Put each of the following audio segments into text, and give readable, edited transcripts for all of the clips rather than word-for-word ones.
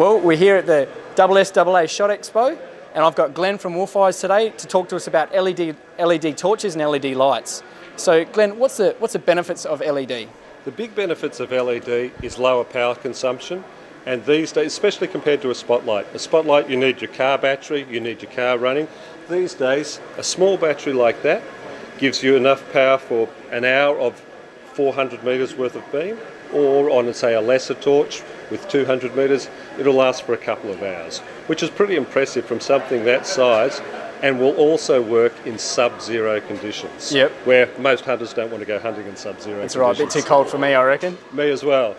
Well, we're here at the SSAA Shot Expo, and I've got Glenn from Wolf Eyes today to talk to us about LED torches and LED lights. So, Glenn, what's the benefits of LED? The big benefits of LED is lower power consumption, and these days, especially compared to a spotlight, you need your car battery, you need your car running. These days, a small battery like that gives you enough power for an hour of 400 metres worth of beam, or on, say, a lesser torch with 200 metres, it'll last for a couple of hours, which is pretty impressive from something that size, and will also work in sub-zero conditions, where most hunters don't want to go hunting in sub-zero conditions. That's right, a bit too cold for me, I reckon. Me as well.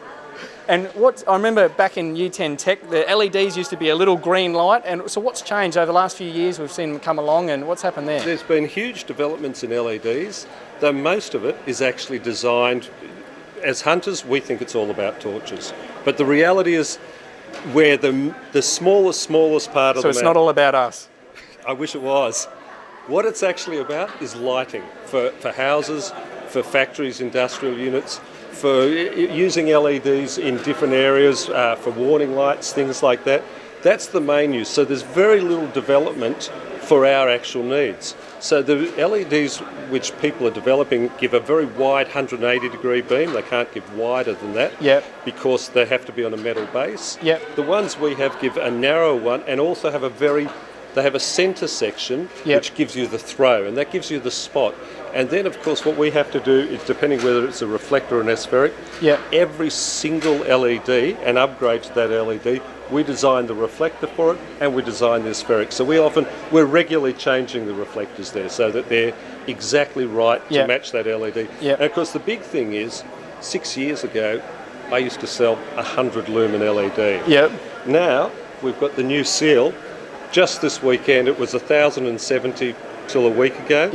And I remember back in U10 Tech, the LEDs used to be a little green light, and so what's changed over the last few years? We've seen them come along, and what's happened there? There's been huge developments in LEDs, though most of it is actually designed. As hunters, we think it's all about torches, but the reality is where the smallest part of So it's not all about us. I wish it was. What it's actually about is lighting for houses, for factories, industrial units, for using LEDs in different areas, for warning lights, things like that. That's the main use. So there's very little development for our actual needs. So the LEDs which people are developing give a very wide 180 degree beam. They can't give wider than that because they have to be on a metal base. The ones we have give a narrow one, and also have they have a centre section which gives you the throw, and that gives you the spot. And then, of course, what we have to do is, depending whether it's a reflector or an aspheric, every single LED and upgrade to that LED, we design the reflector for it and we design the aspheric. So we're regularly changing the reflectors there so that they're exactly right to match that LED. And of course, the big thing is, 6 years ago, I used to sell 100 lumen LED. Now, we've got the new seal. Just this weekend, it was 1,070 till a week ago.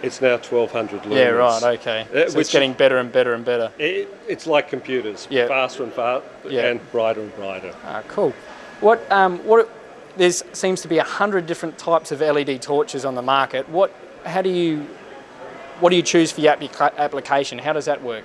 It's now 1,200 lumens. Yeah, right, okay. So it's getting better and better and better. It's like computers, faster and faster and brighter and brighter. Cool. There seems to be 100 different types of LED torches on the market. What do you choose for your application? How does that work?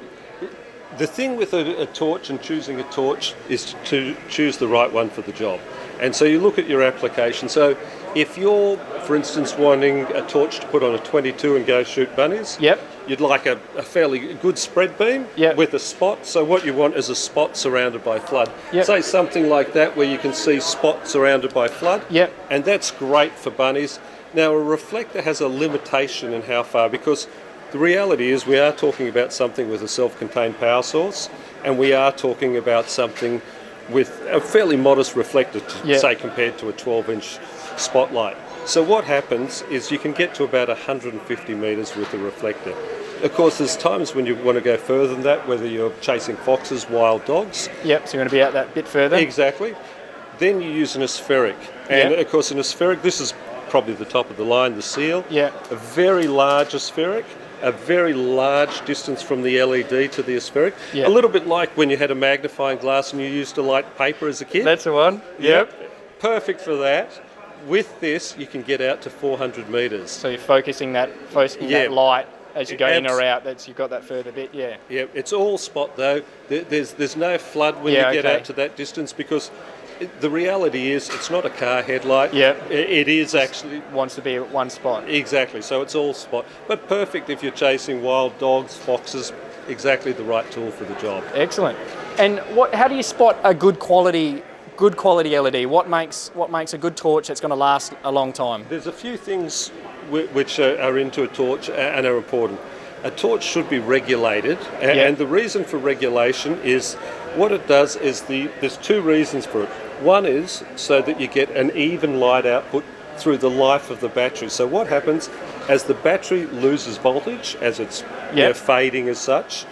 The thing with a torch and choosing a torch is to choose the right one for the job. And so you look at your application. So if you're, for instance, wanting a torch to put on a 22 and go shoot bunnies, you'd like a fairly good spread beam with a spot. So what you want is a spot surrounded by flood. Say something like that where you can see spot surrounded by flood. And that's great for bunnies. Now, a reflector has a limitation in how far, because the reality is we are talking about something with a self-contained power source, and we are talking about something with a fairly modest reflector, say, compared to a 12-inch spotlight. So what happens is you can get to about 150 metres with a reflector. Of course, there's times when you want to go further than that, whether you're chasing foxes, wild dogs. So you want to be out that bit further. Exactly. Then you use an aspheric. And of course, an aspheric, this is probably the top of the line, the seal. A very large aspheric. A very large distance from the LED to the aspheric. A little bit like when you had a magnifying glass and you used to light paper as a kid. That's the one. Perfect for that. With this, you can get out to 400 metres. So you're focusing that light as you go in or out. You've got that further bit. It's all spot though. There's no flood when you get out to that distance, because the reality is it's not a car headlight. It is actually wants to be at one spot. Exactly. So it's all spot, but perfect if you're chasing wild dogs, foxes. Exactly the right tool for the job. Excellent. And how do you spot a good quality LED? What makes a good torch that's going to last a long time? There's a few things which are into a torch and are important. A torch should be regulated, and the reason for regulation is what it does is there's two reasons for it. One is so that you get an even light output through the life of the battery. So what happens as the battery loses voltage, as it's fading as such,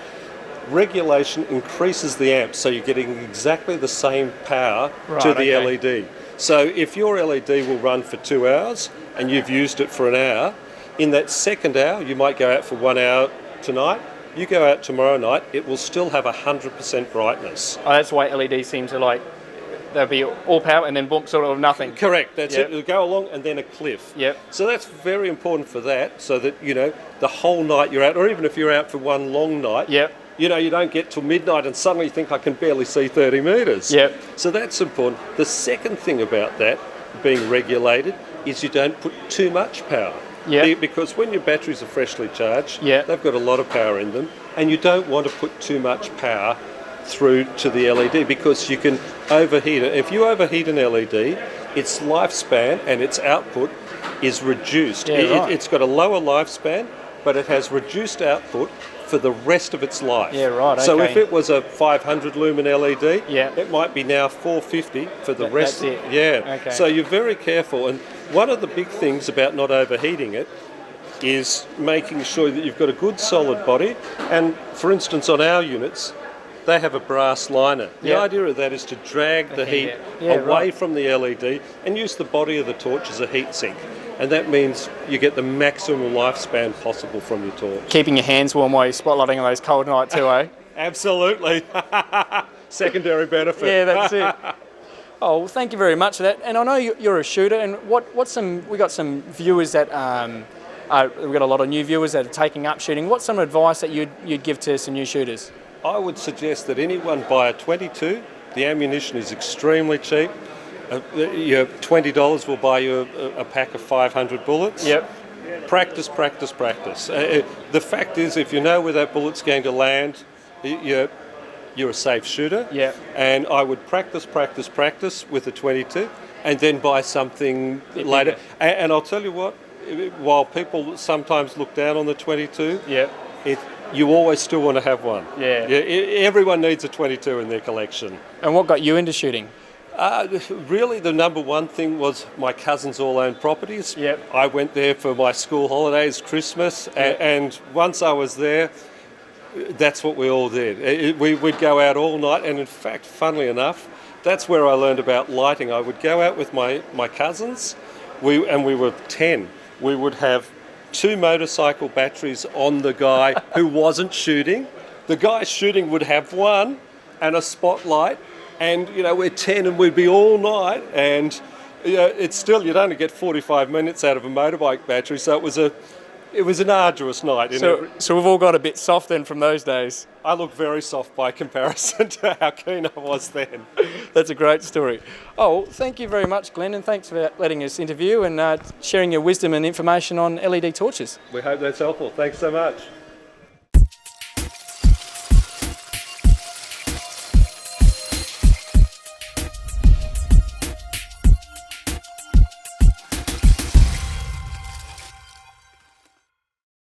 regulation increases the amps, so you're getting exactly the same power to the LED. So if your LED will run for 2 hours and you've used it for an hour, in that second hour, you might go out for 1 hour tonight, you go out tomorrow night, it will still have 100% brightness. That's why LEDs seem to they'll be all power and then boom, sort of nothing. Correct, that's it. It'll go along and then a cliff. So that's very important for that, so that, the whole night you're out, or even if you're out for one long night, you know, you don't get till midnight and suddenly think I can barely see 30 metres. Yep. So that's important. The second thing about that being regulated is you don't put too much power. Yep. Because when your batteries are freshly charged, Yep. they've got a lot of power in them, and you don't want to put too much power through to the LED because you can overheat it. If you overheat an LED, its lifespan and its output is reduced. Yeah, right. It's got a lower lifespan, but it has reduced output for the rest of its life. Yeah, right, So okay. if it was a 500 lumen LED, Yeah. it might be now 450 for the rest. That's it. Yeah. Okay. So you're very careful, and one of the big things about not overheating it is making sure that you've got a good solid body. And for instance, on our units, they have a brass liner. The Yeah. idea of that is to drag the heat Yeah, away right. from the LED and use the body of the torch as a heat sink. And that means you get the maximum lifespan possible from your torch. Keeping your hands warm while you're spotlighting on those cold nights too, eh? Absolutely. Secondary benefit. Yeah, that's it. Oh, well, thank you very much for that. And I know you're a shooter, and we got some viewers that we've got a lot of new viewers that are taking up shooting. What's some advice that you'd give to some new shooters? I would suggest that anyone buy a 22. The ammunition is extremely cheap. Your $20 will buy you a pack of 500 bullets. Yep. Practice, practice, practice. The fact is, if you know where that bullet's going to land, you're a safe shooter. Yeah. And I would practice, practice, practice with the 22, and then buy something later. And I'll tell you what, while people sometimes look down on the 22, Yep. you always still want to have one. Yeah. Everyone needs a 22 in their collection. And what got you into shooting? Really, the number one thing was my cousins all owned properties. Yep. I went there for my school holidays, Christmas, and once I was there, that's what we all did. We'd go out all night, and in fact, funnily enough, that's where I learned about lighting. I would go out with my cousins, we were 10. We would have 2 motorcycle batteries on the guy who wasn't shooting. The guy shooting would have one and a spotlight, and we're 10 and we'd be all night, and it's still, you'd only get 45 minutes out of a motorbike battery, so it was an arduous night. So we've all got a bit soft then from those days. I look very soft by comparison to how keen I was then. That's a great story. Oh, well, thank you very much, Glenn, and thanks for letting us interview and sharing your wisdom and information on LED torches. We hope that's helpful. Thanks so much.